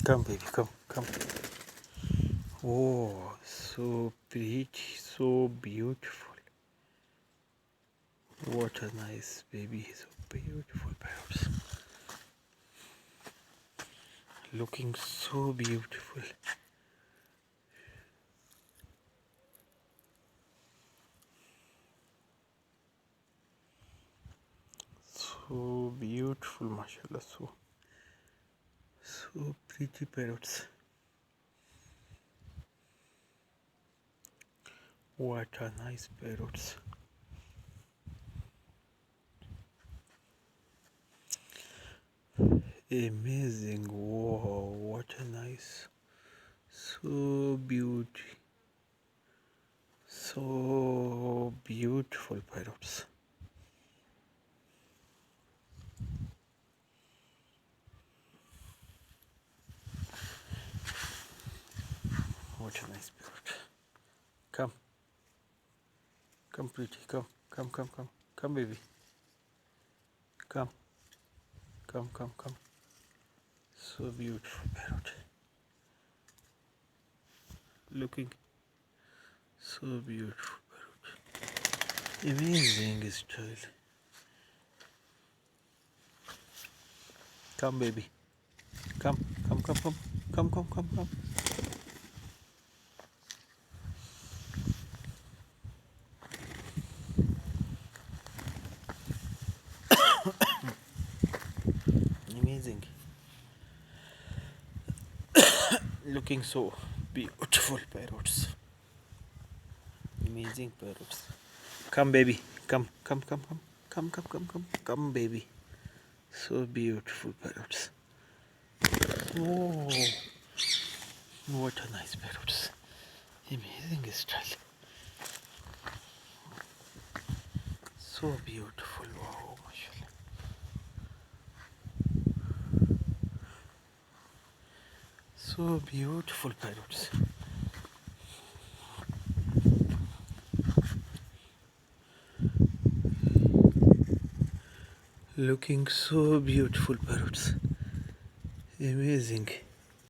Come, baby, come, come. Oh, so pretty, so beautiful. What a nice baby, so beautiful parrots. Looking so beautiful. So beautiful, mashallah. So pretty parrots. What a nice parrots. Amazing. Wow, what a nice. So beautiful parrots. What a nice parrot. Come. Come, pretty. Come. Come, come, come. Come, baby. Come. Come, come, come. So beautiful parrot. Looking so beautiful parrot. Amazing style. Come, baby. Come, come, come, come. Come, come, come, come. Amazing. Looking so beautiful parrots. Amazing parrots. Come, baby. Come, come, come, come. Come, come, come, come. Come, baby. So beautiful parrots. Oh, what a nice parrots. Amazing style. So beautiful. Wow, mashallah. So beautiful parrots. Looking so beautiful parrots. Amazing.